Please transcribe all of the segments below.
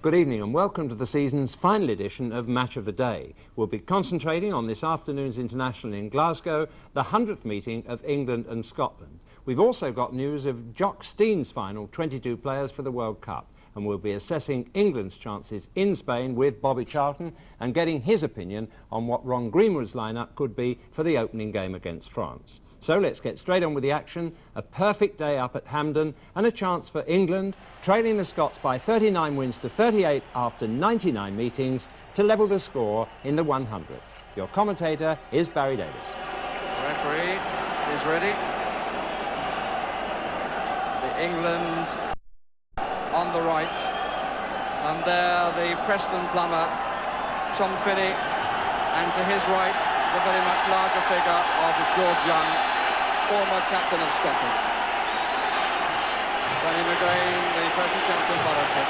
Good evening and welcome to the season's final edition of Match of the Day. We'll be concentrating on this afternoon's international in Glasgow, the 100th meeting of England and Scotland. We've also got news of Jock Stein's final 22 players for the World Cup, and we'll be assessing England's chances in Spain with Bobby Charlton and getting his opinion on what Ron Greenwood's lineup could be for the opening game against France. So let's get straight on with the action. A perfect day up at Hampden and a chance for England, trailing the Scots by 39 wins to 38 after 99 meetings, to level the score in the 100th. Your commentator is Barry Davis. The referee is ready. The England on the right, and there the Preston plumber, Tom Finney, and to his right the very much larger figure of George Young, former captain of Scotland. Danny McGrain, the present captain, follows him.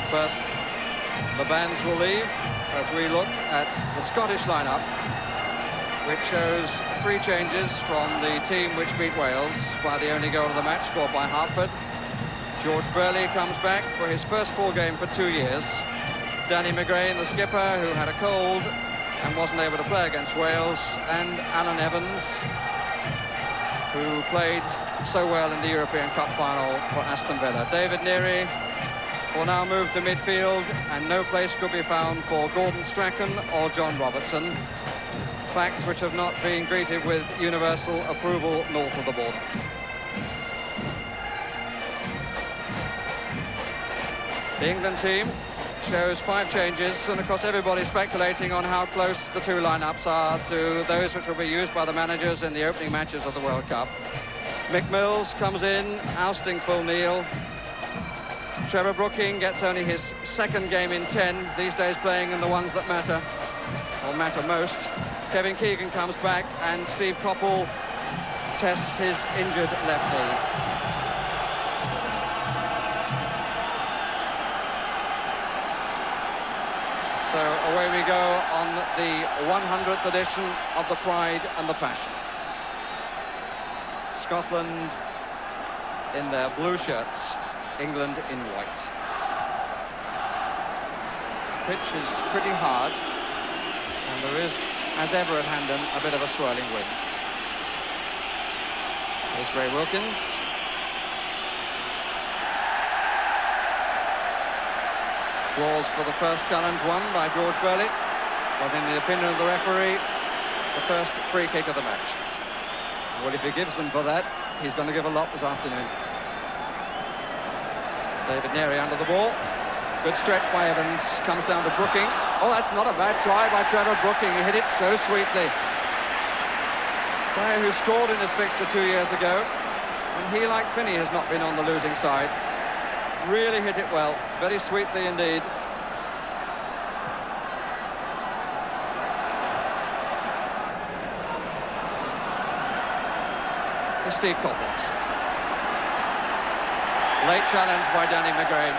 First, the bands will leave as we look at the Scottish lineup, which shows 3 changes from the team which beat Wales by the only goal of the match scored by Hartford. George Burley comes back for his first full game for 2 years. Danny McGrain, the skipper, who had a cold and wasn't able to play against Wales, and Alan Evans, who played so well in the European Cup final for Aston Villa. David Neary will now move to midfield, and no place could be found for Gordon Strachan or John Robertson. Facts which have not been greeted with universal approval north of the border. The England team shows 5 changes, and of course everybody's speculating on how close the 2 lineups are to those which will be used by the managers in the opening matches of the World Cup. Mick Mills comes in, ousting Phil Neal. Trevor Brooking gets only his 2nd game in 10, these days playing in the ones that matter, or matter most. Kevin Keegan comes back, and Steve Coppell tests his injured left knee. So away we go on the 100th edition of the Pride and the Passion. Scotland in their blue shirts, England in white. The pitch is pretty hard, and there is, as ever at Hampden, a bit of a swirling wind. Here's Ray Wilkins. Applause for the first challenge won by George Burley, but in the opinion of the referee, the first free kick of the match. Well, if he gives them for that, he's going to give a lot this afternoon. David Neary under the ball. Good stretch by Evans, comes down to Brooking. Oh, that's not a bad try by Trevor Brooking. He hit it so sweetly. Player who scored in this fixture 2 years ago, and he, like Finney, has not been on the losing side. Really hit it well, very sweetly indeed. Here's Steve Coppell. Late challenge by Danny McGrain.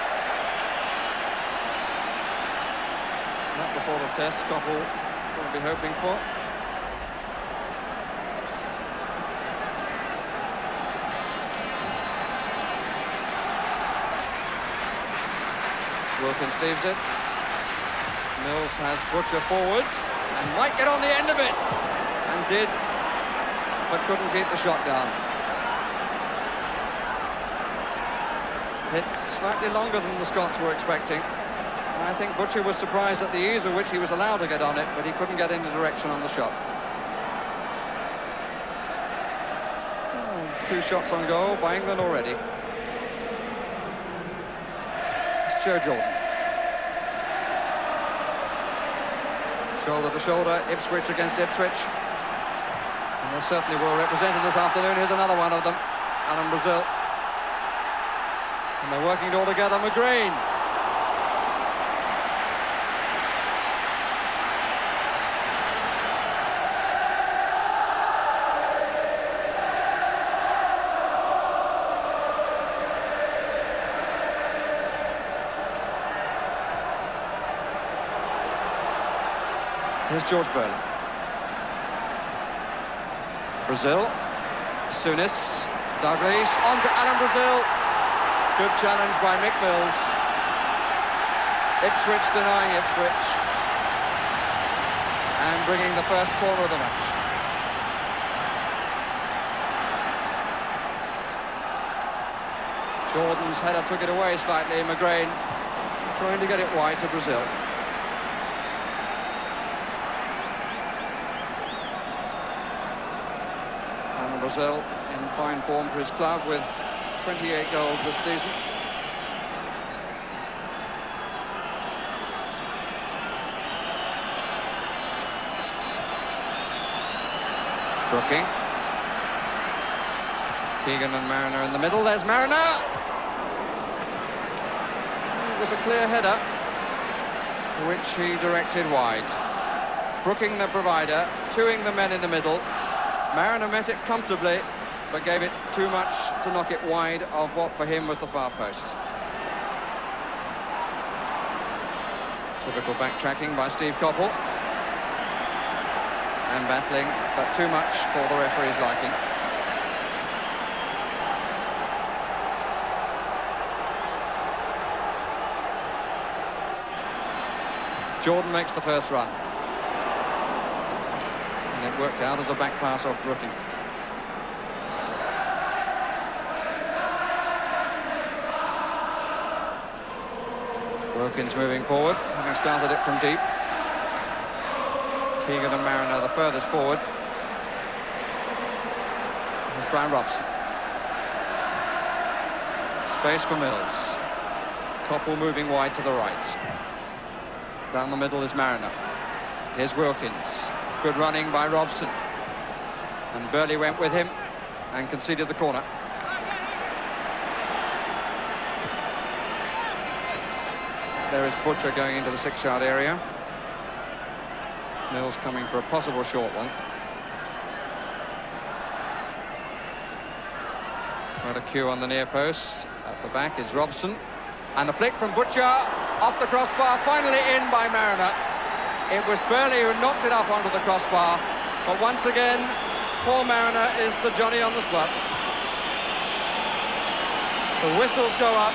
Not the sort of test Coppell will be hoping for. Wilkins leaves it. Mills has Butcher forward and might get on the end of it, and did, but couldn't keep the shot down. Hit slightly longer than the Scots were expecting, and I think Butcher was surprised at the ease with which he was allowed to get on it, but he couldn't get any direction on the shot. 2 shots on goal by England already. It's Joe Jordan. Shoulder to shoulder, Ipswich against Ipswich. And they're certainly well represented this afternoon. Here's another one of them, Alan Brazil. And they're working it all together. McGrain. Here's George Burley. Brazil. Sunis. Douglas on to Alan Brazil. Good challenge by Mick Mills. Ipswich denying Ipswich. And bringing the first corner of the match. Jordan's header took it away slightly. McGrain trying to get it wide to Brazil. And Brazil in fine form for his club with 28 goals this season. Brooking. Keegan and Mariner in the middle. There's Mariner. It was a clear header, which he directed wide. Brooking the provider, twoing the men in the middle. Mariner met it comfortably, but gave it too much to knock it wide of what for him was the far post. Typical backtracking by Steve Coppell. And battling, but too much for the referee's liking. Jordan makes the first run. And it worked out as a back pass off Brooking. Wilkins moving forward, having started it from deep. Keegan and Mariner the furthest forward. Here's Brian Robson. Space for Mills. Coppell moving wide to the right. Down the middle is Mariner. Here's Wilkins. Good running by Robson. And Burley went with him and conceded the corner. There is Butcher going into the 6-yard area. Mills coming for a possible short one. Got a cue on the near post. At the back is Robson. And a flick from Butcher off the crossbar, finally in by Mariner. It was Burley who knocked it up onto the crossbar. But once again, Paul Mariner is the Johnny on the spot. The whistles go up.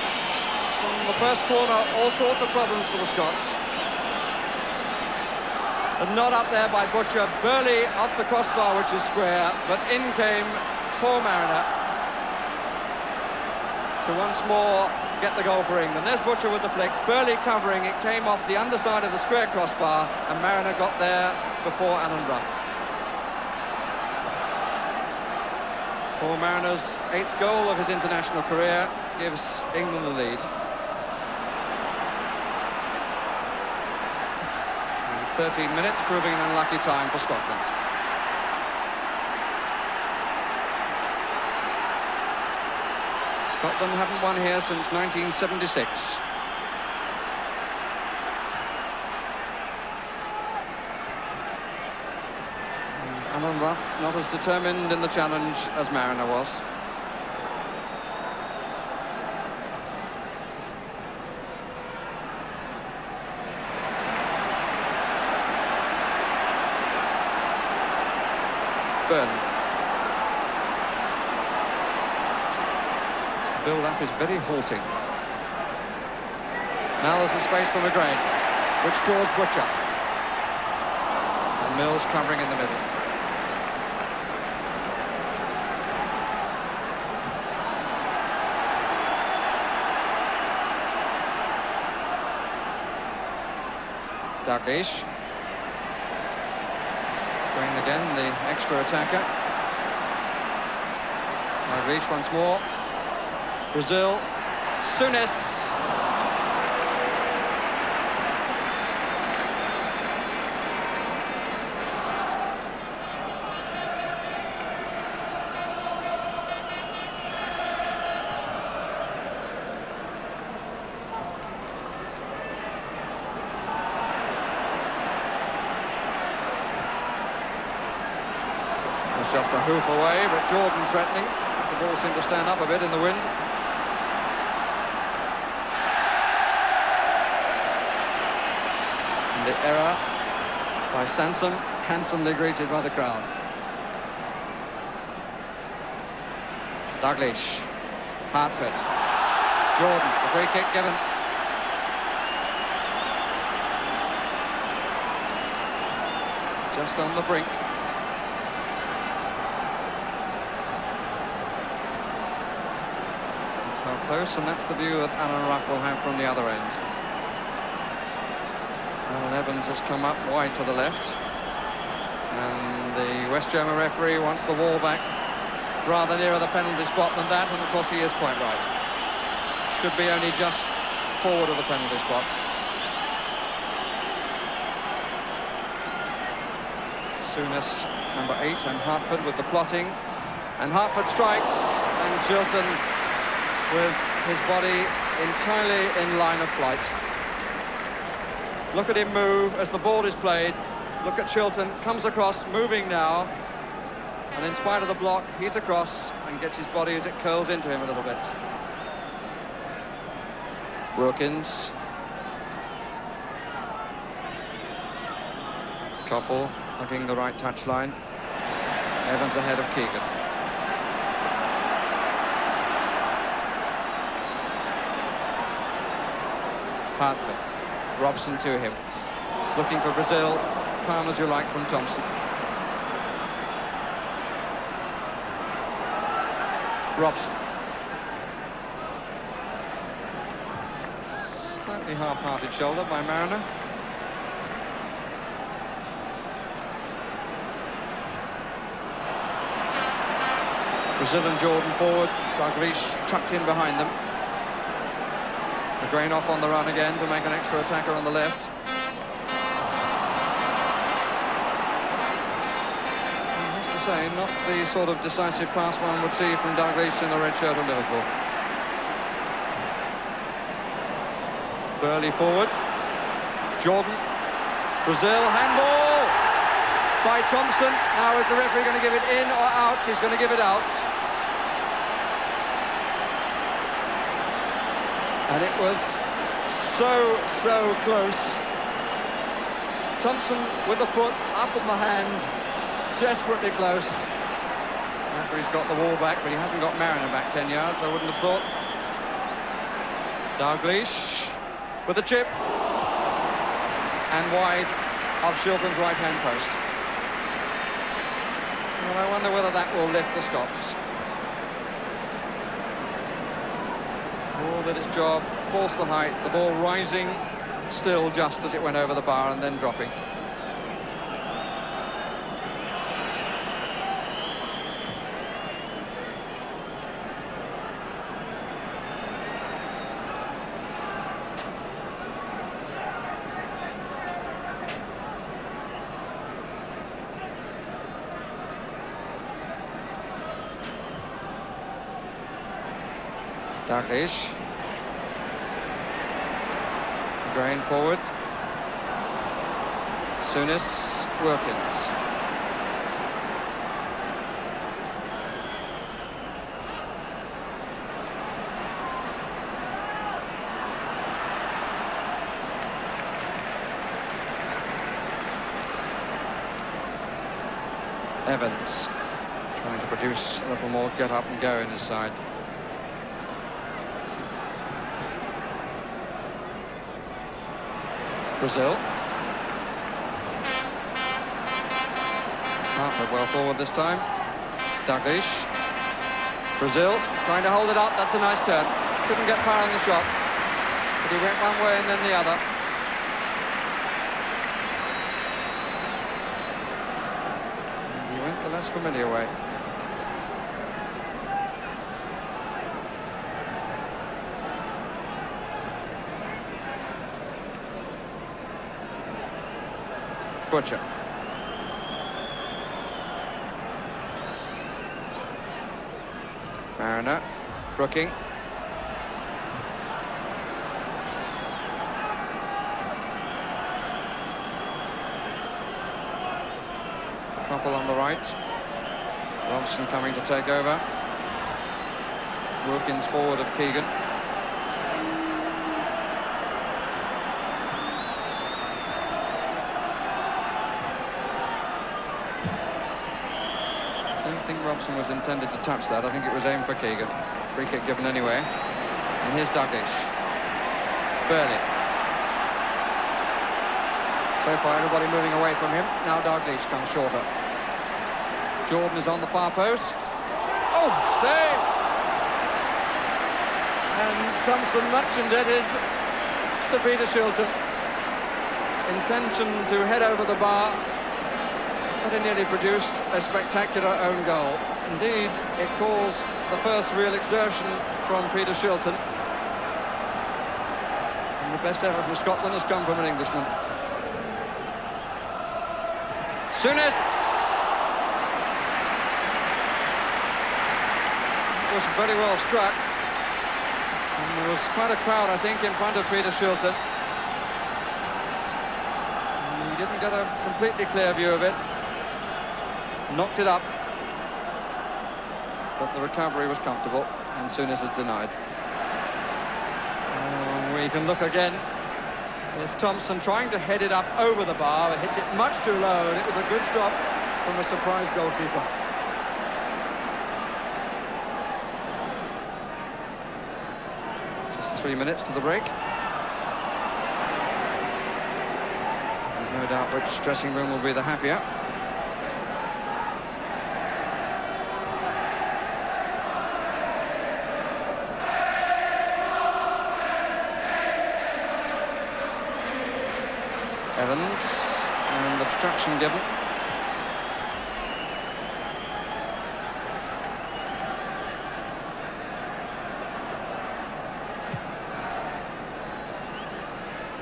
From the first corner, all sorts of problems for the Scots. And not up there by Butcher. Burley off the crossbar, which is square, but in came Paul Mariner to once more get the goal for England. There's Butcher with the flick. Burley covering. It came off the underside of the square crossbar, and Mariner got there before Alan Ruff. Paul Mariner's 8th goal of his international career gives England the lead. 13 minutes, proving an unlucky time for Scotland. Scotland haven't won here since 1976. And Alan Ruff not as determined in the challenge as Mariner was. Byrne. Build-up is very halting. Now there's a space for McGrain, which draws Butcher. And Mills covering in the middle. Douglas. Going again, the extra attacker. Now reach once more. Brazil. Sunis. Just a hoof away, but Jordan threatening as the ball seemed to stand up a bit in the wind. And the error by Sansom, handsomely greeted by the crowd. Dalglish, Hartford, Jordan, the free kick given. Just on the brink. That's how close, and that's the view that Alan Ruff will have from the other end. Alan Evans has come up wide to the left, and the West German referee wants the ball back rather nearer the penalty spot than that, and of course he is quite right. Should be only just forward of the penalty spot. Souness, number 8, and Hartford with the plotting, and Hartford strikes, and Chilton with his body entirely in line of flight. Look at him move as the ball is played. Look at Chilton, comes across, moving now, and in spite of the block, he's across and gets his body as it curls into him a little bit. Wilkins. Koppel hugging the right touchline. Evans ahead of Keegan. Hartford. Robson to him. Looking for Brazil. Calm as you like from Thompson. Robson. Slightly half-hearted shoulder by Mariner. Brazil and Jordan forward. Dalglish tucked in behind them. McGrain off on the run again to make an extra attacker on the left. I have to say, not the sort of decisive pass one would see from Dalglish in the red shirt of Liverpool. Burley forward. Jordan. Brazil, handball by Thompson. Now is the referee going to give it in or out? He's going to give it out. And it was so close. Thompson with the foot up in the hand, desperately close. The referee's got the ball back, but he hasn't got Mariner back 10 yards, I wouldn't have thought. Dalglish with a chip. And wide of Shilton's right-hand post. And I wonder whether that will lift the Scots. Ball did its job, forced the height, the ball rising still just as it went over the bar and then dropping. Dalglish. Grain forward. Souness, Wilkins. Evans trying to produce a little more get up and go in his side. Brazil. Hartford well forward this time. It's Dalglish. Brazil trying to hold it up. That's a nice turn. Couldn't get power on the shot, but he went one way and then the other. And he went the less familiar way. Butcher. Mariner. Brooking. Koppel on the right. Robson coming to take over. Wilkins forward of Keegan. don't think Robson was intended to touch that. I think it was aimed for Keegan. Free kick given anyway. And here's Douglas. Burley. So far, everybody moving away from him. Now Douglas comes shorter. Jordan is on the far post. Oh, save! And Thompson much indebted to Peter Shilton. Intention to head over the bar, but it nearly produced a spectacular own goal. Indeed, it caused the first real exertion from Peter Shilton. And the best effort from Scotland has come from an Englishman. Souness! It was very well struck. And there was quite a crowd, I think, in front of Peter Shilton. And he didn't get a completely clear view of it. Knocked it up. But the recovery was comfortable, and Souness is denied. We can look again. There's Thompson trying to head it up over the bar, but hits it much too low, and it was a good stop from a surprise goalkeeper. Just 3 minutes to the break. There's no doubt which dressing room will be the happier. Evans, and obstruction given.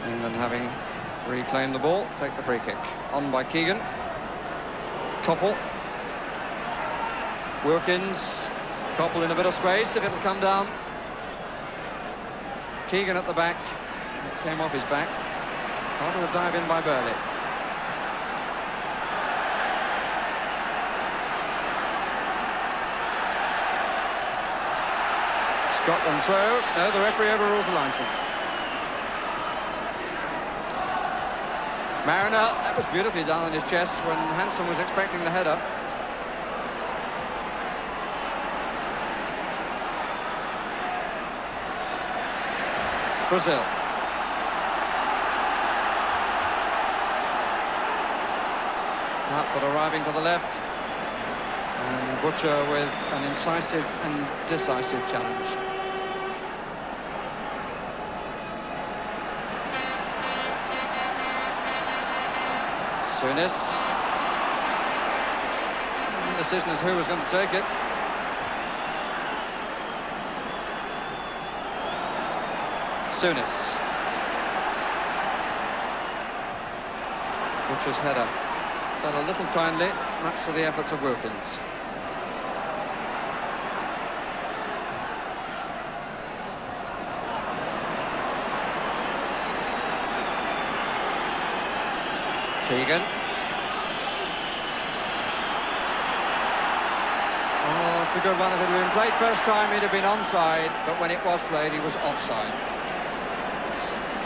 England having reclaimed the ball, take the free kick. On by Keegan. Koppel. Wilkins. Koppel in a bit of space, if it'll come down. Keegan at the back. It came off his back. After a dive in by Burley. Scotland throw. No, the referee overrules the linesman. Mariner, that was beautifully done on his chest when Hansen was expecting the header. Brazil. Output arriving to the left, and Butcher with an incisive and decisive challenge. Souness. The decision is who was going to take it. Souness. Butcher's header. But a little kindly, much to the efforts of Wilkins. Keegan. Oh, it's a good one. If it had been played first time, he'd have been onside, but when it was played, he was offside.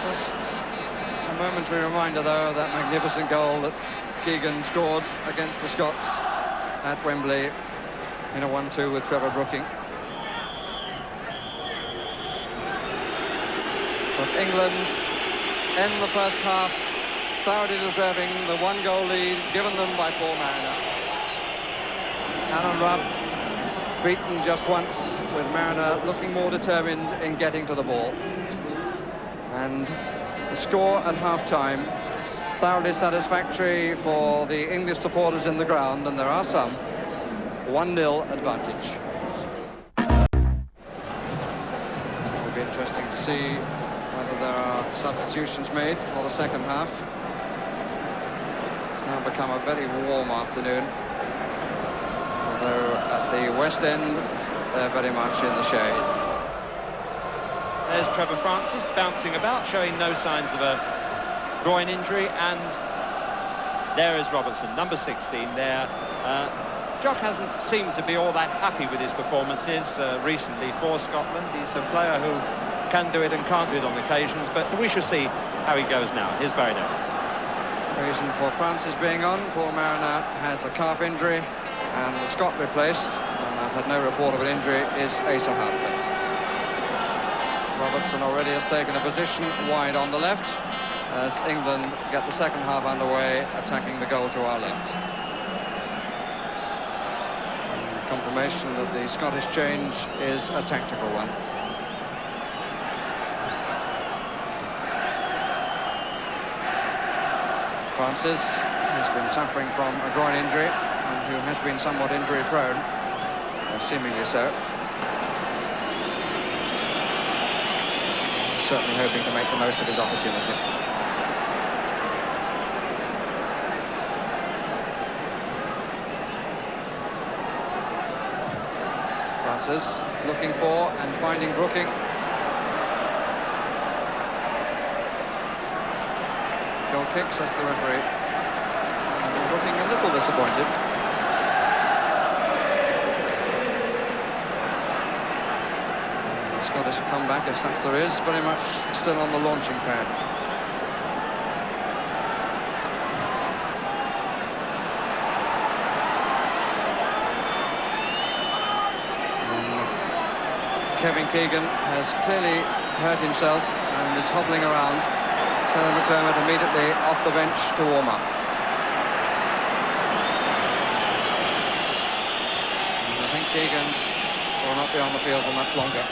Just a momentary reminder, though, of that magnificent goal that Keegan scored against the Scots at Wembley in a 1-2 with Trevor Brooking. But England end the first half thoroughly deserving the 1-goal lead given them by Paul Mariner. Alan Rough beaten just once, with Mariner looking more determined in getting to the ball. And the score at half-time thoroughly satisfactory for the English supporters in the ground, and there are some. 1-0 advantage. It will be interesting to see whether there are substitutions made for the second half. It's now become a very warm afternoon, although at the West End they're very much in the shade. There's Trevor Francis bouncing about, showing no signs of a groin injury, and there is Robertson, number 16 there. Jock hasn't seemed to be all that happy with his performances recently for Scotland. He's a player who can do it and can't do it on occasions, but we shall see how he goes now. Here's Barry Davis. Reason for Francis being on: Paul Mariner has a calf injury, And the Scot replaced, and I've had no report of an injury, is Asa Hartlett. Robertson already has taken a position wide on the left as England get the second half underway, attacking the goal to our left. And confirmation that the Scottish change is a tactical one. Francis has been suffering from a groin injury and who has been somewhat injury prone, or seemingly so. Certainly hoping to make the most of his opportunity. Francis looking for and finding Brooking. Goal kick, says the referee. Looking a little disappointed. The Scottish comeback, if such there is, very much still on the launching pad. Kevin Keegan has clearly hurt himself and is hobbling around. Terry McDermott immediately off the bench to warm up. And I think Keegan will not be on the field for much longer.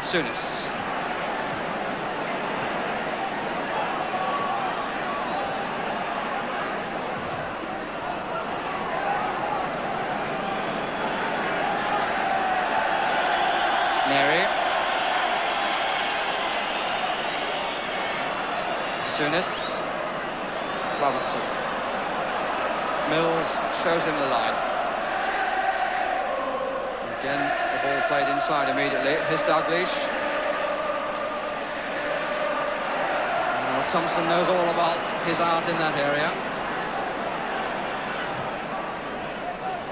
Souness. Souness, Robertson. Mills shows him the line. Again, the ball played inside immediately. Here's Dalglish. Thompson knows all about his art in that area.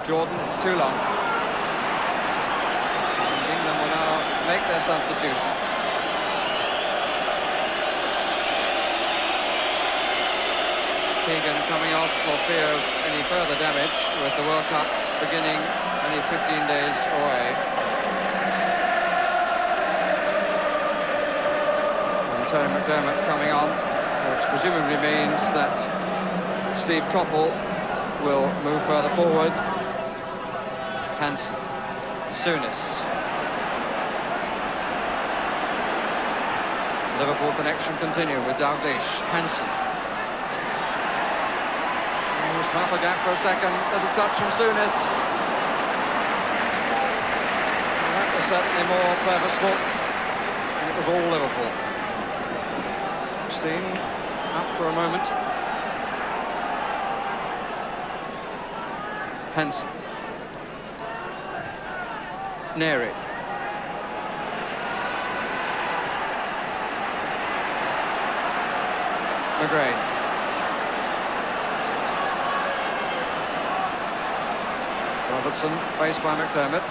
Jordan, it's too long. And England will now make their substitution. Keegan coming off for fear of any further damage, with the World Cup beginning only 15 days away. And Terry McDermott coming on, which presumably means that Steve Coppell will move further forward. Hansen, Souness. Liverpool connection continue with Dalglish. Hansen. Half a gap for a second, little touch from Souness. That was certainly more purposeful, and it was all Liverpool. Steen up for a moment. Hansen. Neri. McGrain. Robertson, faced by McDermott.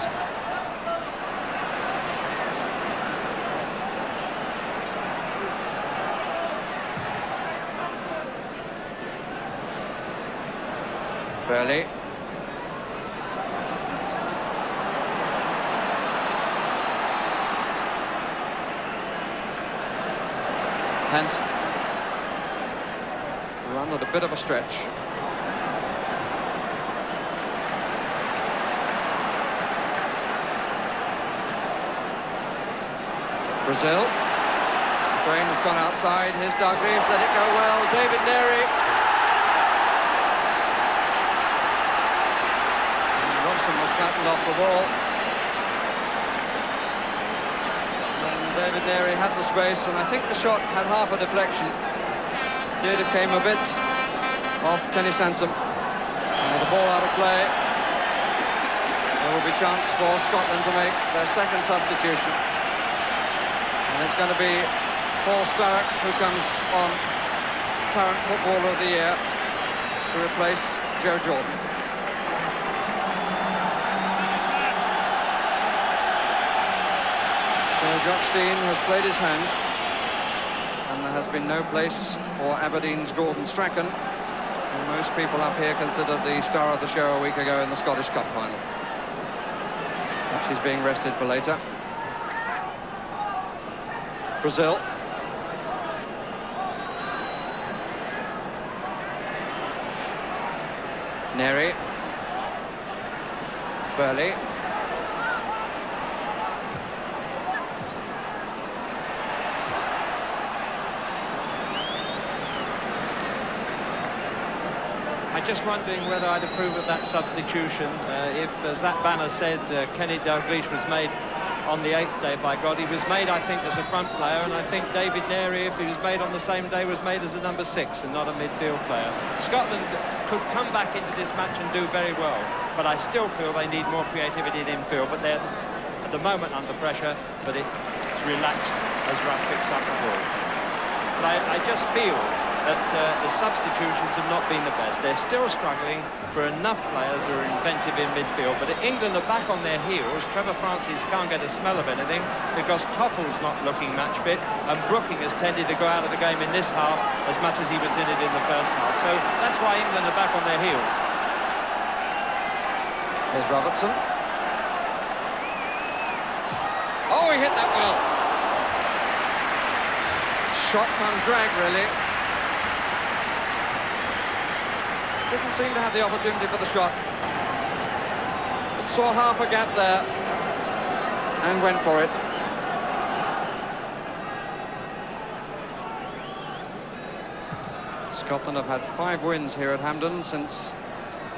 Burley. Hansen. Run at a bit of a stretch. Brazil. Brain has gone outside. Here's Dalglish, let it go well. David Neri. And Robson was flattened off the ball. And David Neri had the space, and I think the shot had half a deflection. Did it came a bit off Kenny Sansom. And with the ball out of play, there will be chance for Scotland to make their second substitution. And it's going to be Paul Sturrock who comes on, current Footballer of the Year, to replace Joe Jordan. So Jock Stein has played his hand, and there has been no place for Aberdeen's Gordon Strachan, who most people up here considered the star of the show a week ago in the Scottish Cup final. But she's being rested for later. Brazil. Neri. Burley. I'm just wondering whether I'd approve of that substitution if, as that banner said, Kenny Dalglish was made on the 8th day. By God, he was made, I think, as a front player, and I think David Neri, if he was made on the same day, was made as a number 6 and not a midfield player. Scotland could come back into this match and do very well, but I still feel they need more creativity in infield, but they're at the moment under pressure, but it's relaxed as Ruff picks up the ball. But I just feel that the substitutions have not been the best. They're still struggling for enough players who are inventive in midfield, but England are back on their heels. Trevor Francis can't get a smell of anything because Toffel's not looking match fit, and Brooking has tended to go out of the game in this half as much as he was in it in the first half. So that's why England are back on their heels. Here's Robertson. Oh, he hit that well. Shot on drag, really. Didn't seem to have the opportunity for the shot. But saw half a gap there and went for it. Scotland have had 5 wins here at Hampden since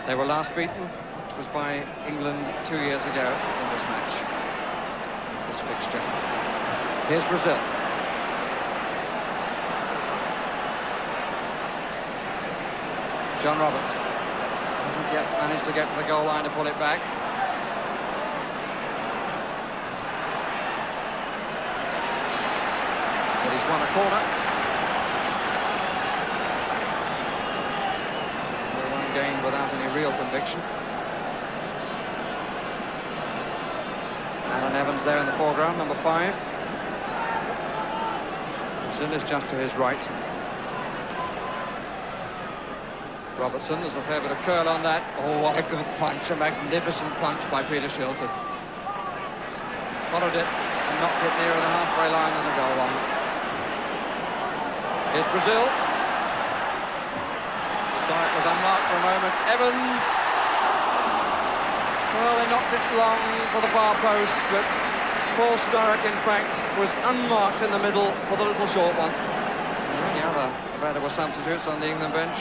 they were last beaten, which was by England 2 years ago in this match, this fixture. Here's Brazil. John Robertson hasn't yet managed to get to the goal line to pull it back. But he's won a corner. No one gained without any real conviction. Alan Evans there in the foreground, number 5. Brazil is just to his right. Robertson, there's a fair bit of curl on that. Oh, what a good punch, a magnificent punch by Peter Shilton. Followed it and knocked it nearer the halfway line and the goal line. Here's Brazil. Stark was unmarked for a moment. Evans. Well, they knocked it long for the far post, but Paul Sturrock, in fact, was unmarked in the middle for the little short one. And the only other available substitutes on the England bench,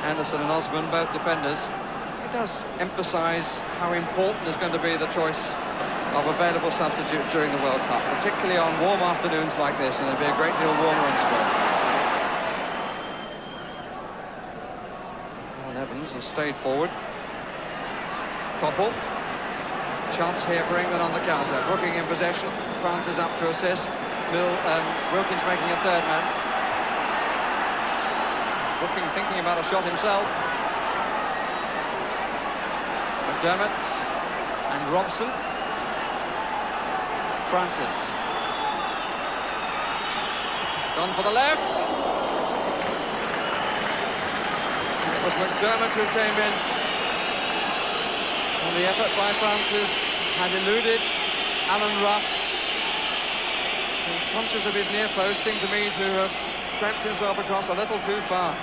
Anderson and Osman, both defenders. It does emphasise how important is going to be the choice of available substitutes during the World Cup, particularly on warm afternoons like this, and it'll be a great deal warmer in spring. Alan Evans has stayed forward. Koppel. Chance here for England on the counter. Brooking in possession. France is up to assist. Wilkins making a third man. Brooking thinking about a shot himself. McDermott and Robson. Francis. Gone for the left. It was McDermott who came in. And the effort by Francis had eluded Alan Ruff, who, conscious of his near post, seemed to me to have cramped himself across a little too far.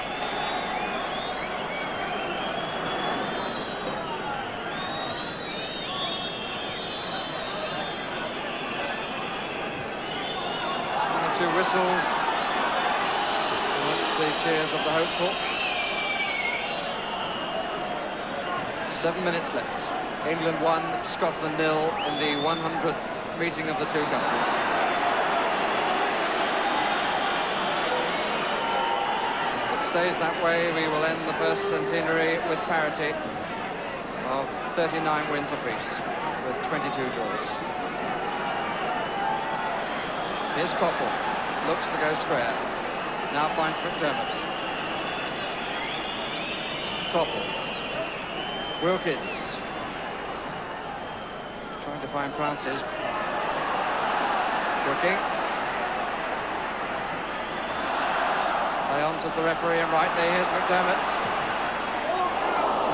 Two whistles amongst the cheers of the hopeful. 7 minutes left. England 1, Scotland 0 in the 100th meeting of the two countries. If it stays that way, we will end the first centenary with parity of 39 wins apiece, with 22 draws. Here's Koppel. Looks to go square. Now finds McDermott. Koppel. Wilkins. Trying to find Francis. Brooking. answers the referee, and rightly, here's McDermott.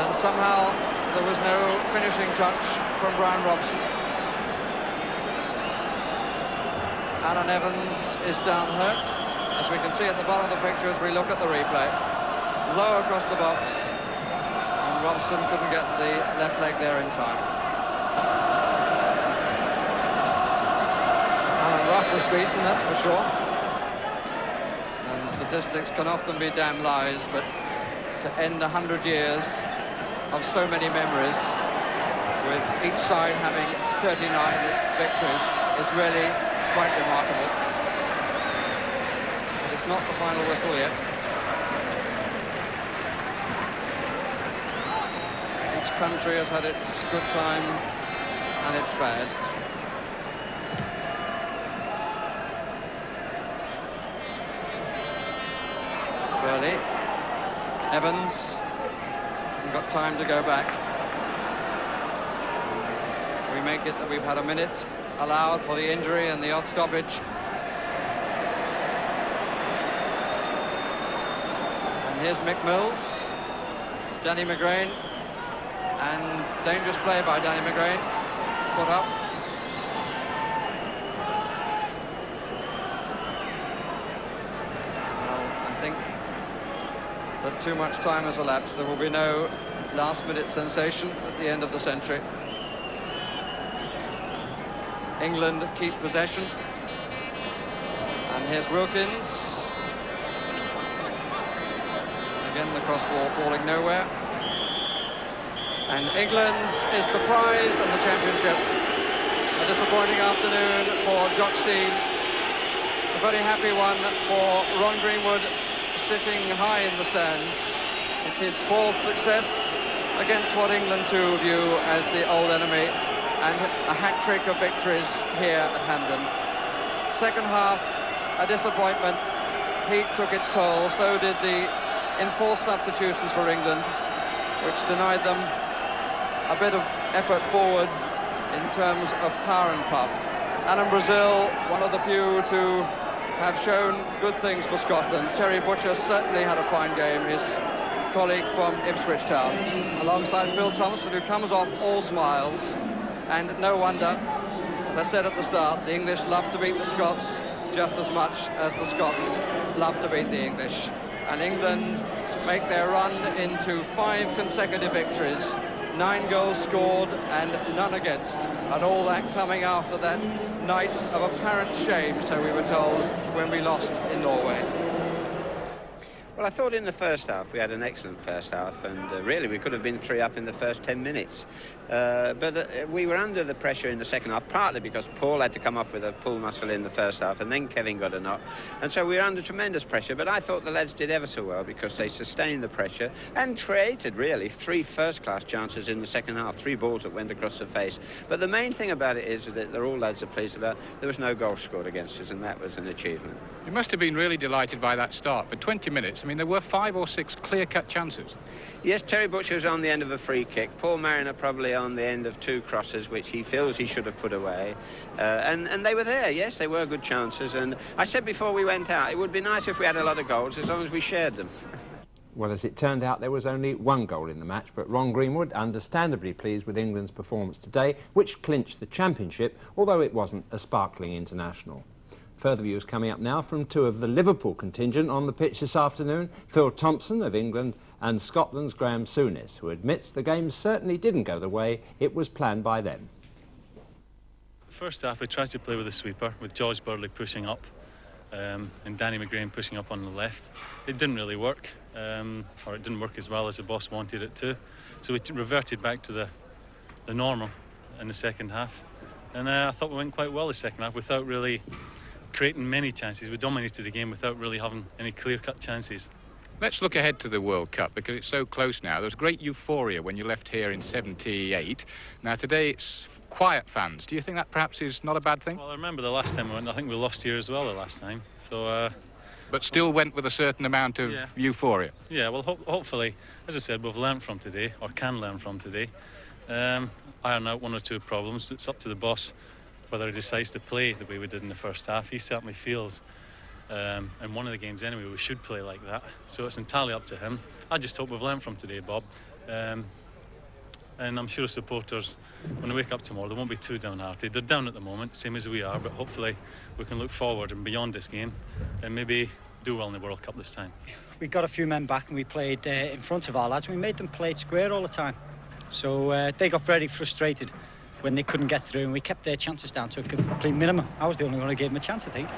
And somehow there was no finishing touch from Brian Robson. Alan Evans is down hurt, as we can see at the bottom of the picture as we look at the replay. Low across the box, and Robson couldn't get the left leg there in time. Alan Rough was beaten, that's for sure. And statistics can often be damn lies, but to end 100 years of so many memories, with each side having 39 victories, is really quite remarkable. But it's not the final whistle yet. Each country has had its good time and its bad. Burley, Evans, haven't got time to go back. We make it that we've had a minute allowed for the injury and the odd stoppage. And here's Mick Mills, Danny McGrain, and dangerous play by Danny McGrain, put up. Well, I think that too much time has elapsed. There will be no last-minute sensation at the end of the century. England keep possession. And here's Wilkins. Again, the cross ball falling nowhere. And England is the prize and the championship. A disappointing afternoon for Jock Stein. A very happy one for Ron Greenwood, sitting high in the stands. It's his fourth success against what England too view as the old enemy, and a hat-trick of victories here at Hampden. Second half, a disappointment. Heat took its toll, so did the enforced substitutions for England, which denied them a bit of effort forward in terms of power and puff. Alan Brazil, one of the few to have shown good things for Scotland. Terry Butcher certainly had a fine game, his colleague from Ipswich Town, alongside Phil Thompson, who comes off all smiles. And no wonder, as I said at the start, the English love to beat the Scots just as much as the Scots love to beat the English. And England make their run into 5 consecutive victories, 9 goals scored and none against. And all that coming after that night of apparent shame, so we were told, when we lost in Norway. Well, I thought in the first half we had an excellent first half, and really we could have been 3 up in the first 10 minutes. But we were under the pressure in the second half, partly because Paul had to come off with a pull muscle in the first half, and then Kevin got a knock. And so we were under tremendous pressure, but I thought the lads did ever so well because they sustained the pressure and created, really, 3 first-class chances in the second half, 3 balls that went across the face. But the main thing about it is that they're all lads are pleased about, there was no goal scored against us, and that was an achievement. You must have been really delighted by that start. For 20 minutes, I mean, there were 5 or 6 clear-cut chances. Yes, Terry Butcher was on the end of a free kick. Paul Mariner probably on the end of 2 crosses, which he feels he should have put away. And they were there, yes, they were good chances. And I said before we went out, it would be nice if we had a lot of goals, as long as we shared them. Well, as it turned out, there was only 1 goal in the match, but Ron Greenwood understandably pleased with England's performance today, which clinched the championship, although it wasn't a sparkling international. Further views coming up now from 2 of the Liverpool contingent on the pitch this afternoon. Phil Thompson of England and Scotland's Graham Souness, who admits the game certainly didn't go the way it was planned by them. First half we tried to play with a sweeper, with George Burley pushing up and Danny McGrain pushing up on the left. It didn't really work, or it didn't work as well as the boss wanted it to. So we reverted back to the normal in the second half. And I thought we went quite well the second half without really creating many chances. We dominated the game without really having any clear-cut chances. Let's look ahead to the World Cup, because it's so close now. There was great euphoria when you left here in '78. Now, today it's quiet fans. Do you think that perhaps is not a bad thing? Well, I remember the last time we went, I think we lost here as well the last time. So, but still went with a certain amount of euphoria. Yeah, well, hopefully, as I said, we've learned from today, or can learn from today. Iron out 1 or 2 problems. It's up to the boss whether he decides to play the way we did in the first half. He certainly feels In one of the games anyway, we should play like that. So it's entirely up to him. I just hope we've learned from today, Bob. And I'm sure supporters, when they wake up tomorrow, they won't be too downhearted. They're down at the moment, same as we are, but hopefully we can look forward and beyond this game and maybe do well in the World Cup this time. We got a few men back and we played in front of our lads. We made them play it square all the time. So they got very frustrated when they couldn't get through, and we kept their chances down to a complete minimum. I was the only one who gave them a chance, I think.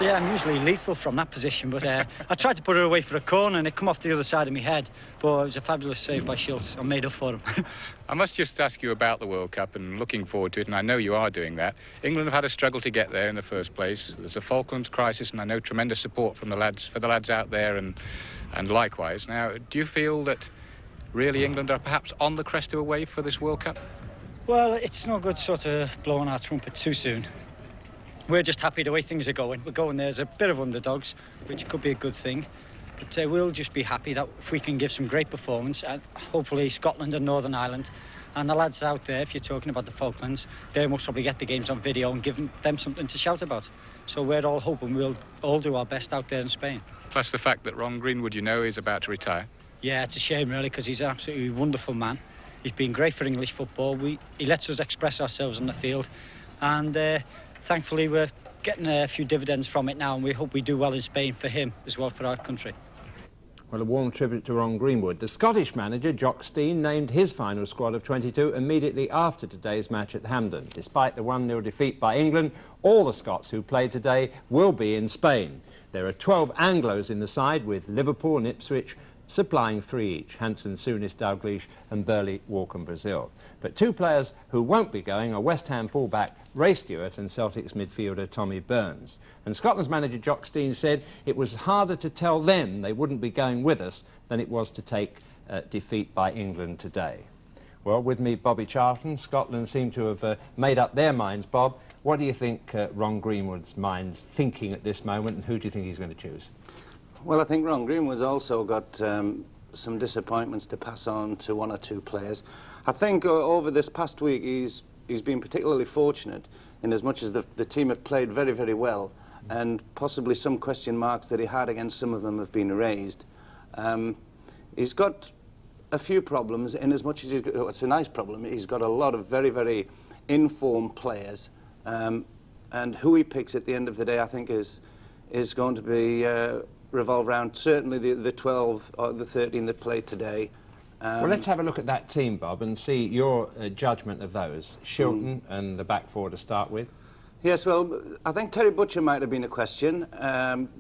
Yeah, I'm usually lethal from that position, but I tried to put it away for a corner and it come off the other side of my head, but it was a fabulous save by Schultz. I made up for him. I must just ask you about the World Cup and looking forward to it, and I know you are doing that. England have had a struggle to get there in the first place. There's a Falklands crisis, and I know tremendous support from the lads out there, and likewise. Now, do you feel that really England are perhaps on the crest of a wave for this World Cup? Well, it's no good sort of blowing our trumpet too soon. We're just happy the way things are going. We're going there as a bit of underdogs, which could be a good thing. But we'll just be happy that if we can give some great performance, and hopefully Scotland and Northern Ireland, and the lads out there, if you're talking about the Falklands, they must probably get the games on video and give them something to shout about. So we're all hoping we'll all do our best out there in Spain. Plus the fact that Ron Greenwood, you know, is about to retire. Yeah, it's a shame really, because he's an absolutely wonderful man. He's been great for English football. He lets us express ourselves on the field, and thankfully we're getting a few dividends from it now, and we hope we do well in Spain for him as well, for our country. Well, a warm tribute to Ron Greenwood. The Scottish manager, Jock Stein, named his final squad of 22 immediately after today's match at Hampden. Despite the 1-0 defeat by England, all the Scots who played today will be in Spain. There are 12 Anglos in the side, with Liverpool and Ipswich supplying 3 each, Hansen, Souness, Dalglish and Burley, Walkham, Brazil. But 2 players who won't be going are West Ham fullback Ray Stewart and Celtic's midfielder Tommy Burns. And Scotland's manager Jock Stein said it was harder to tell them they wouldn't be going with us than it was to take defeat by England today. Well, with me, Bobby Charlton. Scotland seem to have made up their minds. Bob, what do you think Ron Greenwood's mind's thinking at this moment, and who do you think he's going to choose? Well, I think Ron Greenwood's also got some disappointments to pass on to 1 or 2 players. I think over this past week he's been particularly fortunate in as much as the team have played very, very well, and possibly some question marks that he had against some of them have been erased. He's got a few problems in as much as it's a nice problem. He's got a lot of very, very informed players, and who he picks at the end of the day, I think, is going to be revolve around certainly the 12 or the 13 that played today. Well, let's have a look at that team, Bob, and see your judgment of those. Shilton and the back four to start with. Yes, well, I think Terry Butcher might have been a question,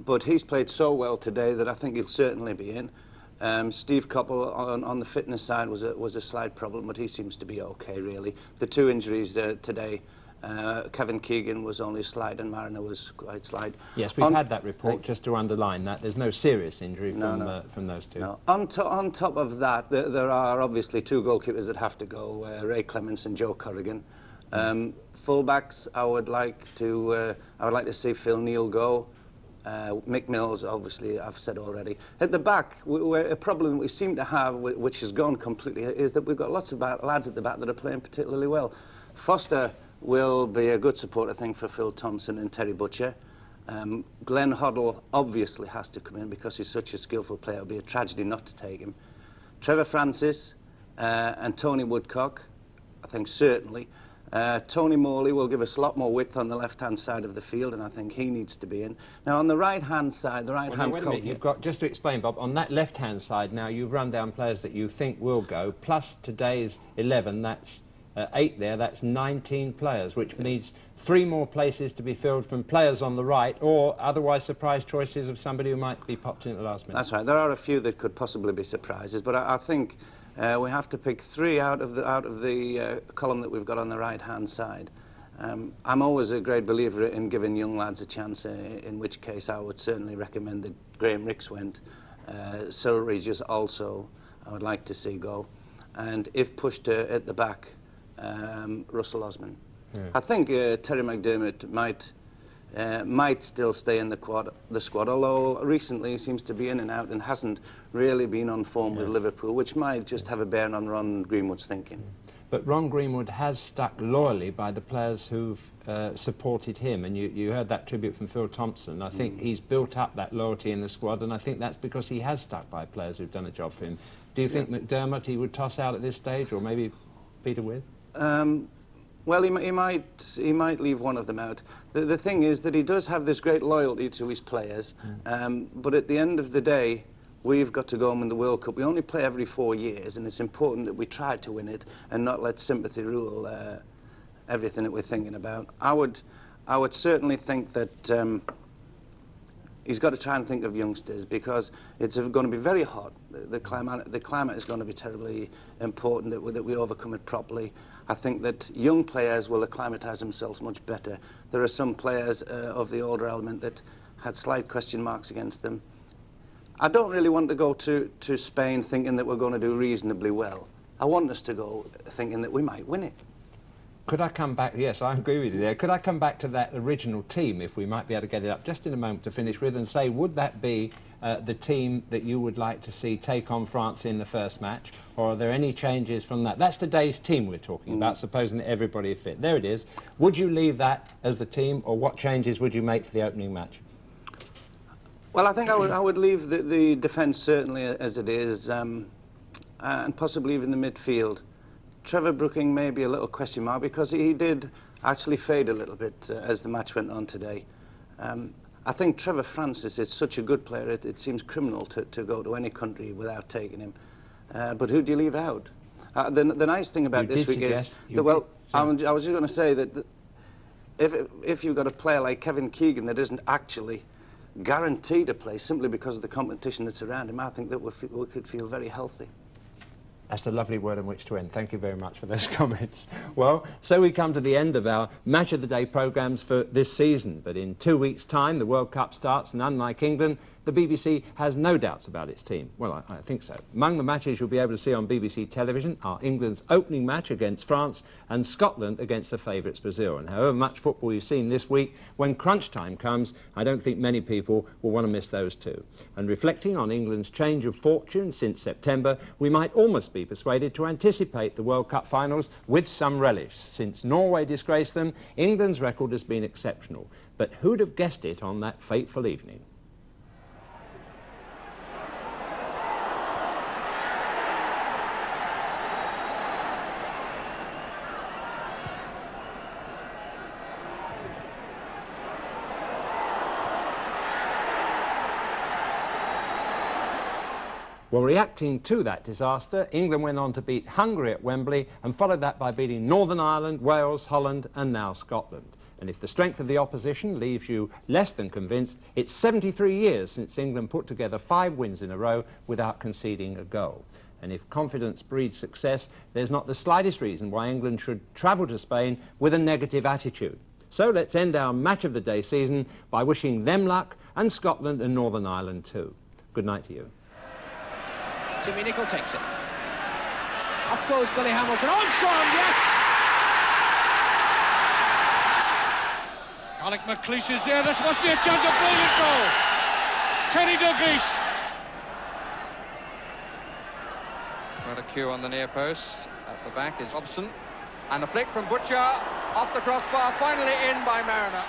but he's played so well today that I think he'll certainly be in. Steve Coppell on the fitness side was a slight problem, but he seems to be okay, really. The 2 injuries today, Kevin Keegan was only slight and Mariner was quite slight. Yes, we've had that report, just to underline that. There's no serious injury from those 2. No. On top of that, there are obviously 2 goalkeepers that have to go, Ray Clements and Joe Corrigan. Fullbacks, I would like to see Phil Neal go. Mick Mills, obviously, I've said already. At the back, a problem we seem to have, which has gone completely, is that we've got lots of lads at the back that are playing particularly well. Foster will be a good support, I think, for Phil Thompson and Terry Butcher. Glenn Hoddle obviously has to come in because he's such a skillful player. It would be a tragedy not to take him. Trevor Francis and Tony Woodcock, I think certainly. Tony Morley will give us a lot more width on the left-hand side of the field, and I think he needs to be in. Now, on the right-hand side, wait a minute, you've got, just to explain, Bob, on that left-hand side now, you've run down players that you think will go, plus today's 11, that's 8 there, that's 19 players, which needs 3 more places to be filled from players on the right, or otherwise surprise choices of somebody who might be popped in at the last minute. That's right. There are a few that could possibly be surprises, but I think we have to pick 3 out of the column that we've got on the right-hand side. I'm always a great believer in giving young lads a chance, in which case I would certainly recommend that Graham Ricks went. Cyril Regis also I would like to see go. And if pushed at the back, Russell Osman. Yeah. I think Terry McDermott might still stay in the squad, although recently he seems to be in and out and hasn't really been on form with Liverpool, which might just have a bearing on Ron Greenwood's thinking. But Ron Greenwood has stuck loyally by the players who've supported him, and you heard that tribute from Phil Thompson. I think he's built up that loyalty in the squad, and I think that's because he has stuck by players who've done a job for him. Do you think McDermott he would toss out at this stage, or maybe Peter With? Well, he might leave one of them out. The thing is that he does have this great loyalty to his players, but at the end of the day, we've got to go and win the World Cup. We only play every 4 years, and it's important that we try to win it and not let sympathy rule everything that we're thinking about. I would certainly think that he's got to try and think of youngsters, because it's going to be very hot. The climate is going to be terribly important that we overcome it properly. I think that young players will acclimatise themselves much better. There are some players of the older element that had slight question marks against them. I don't really want to go to Spain thinking that we're going to do reasonably well. I want us to go thinking that we might win it. Could I come back? Yes, I agree with you there. Could I come back to that original team, if we might be able to get it up just in a moment to finish with, and say, would that be the team that you would like to see take on France in the first match, or are there any changes from that? That's today's team we're talking about, supposing that everybody is fit. There it is. Would you leave that as the team, or what changes would you make for the opening match? Well, I think I would leave the defence certainly as it is, and possibly even the midfield. Trevor Brooking may be a little question mark, because he did actually fade a little bit as the match went on today. I think Trevor Francis is such a good player, it seems criminal to go to any country without taking him. But who do you leave out? The nice thing about this week is... I was just going to say that if you've got a player like Kevin Keegan that isn't actually guaranteed to play simply because of the competition that's around him, I think that we could feel very healthy. That's a lovely word on which to end. Thank you very much for those comments. Well, so we come to the end of our Match of the Day programmes for this season. But in 2 weeks' time, the World Cup starts, and unlike England, the BBC has no doubts about its team. Well, I think so. Among the matches you'll be able to see on BBC television are England's opening match against France and Scotland against the favourites Brazil. And however much football you've seen this week, when crunch time comes, I don't think many people will want to miss those two. And reflecting on England's change of fortune since September, we might almost be persuaded to anticipate the World Cup finals with some relish. Since Norway disgraced them, England's record has been exceptional. But who'd have guessed it on that fateful evening? Well, reacting to that disaster, England went on to beat Hungary at Wembley and followed that by beating Northern Ireland, Wales, Holland and now Scotland. And if the strength of the opposition leaves you less than convinced, it's 73 years since England put together 5 wins in a row without conceding a goal. And if confidence breeds success, there's not the slightest reason why England should travel to Spain with a negative attitude. So let's end our Match of the Day season by wishing them luck, and Scotland and Northern Ireland too. Good night to you. Jimmy Nicholl takes it. Up goes Billy Hamilton. Armstrong, yes! Alec McLeish is there. This must be a chance of brilliant goal. Kenny Dalglish. Got a cue on the near post. At the back is Hobson. And a flick from Butcher. Off the crossbar. Finally in by Mariner.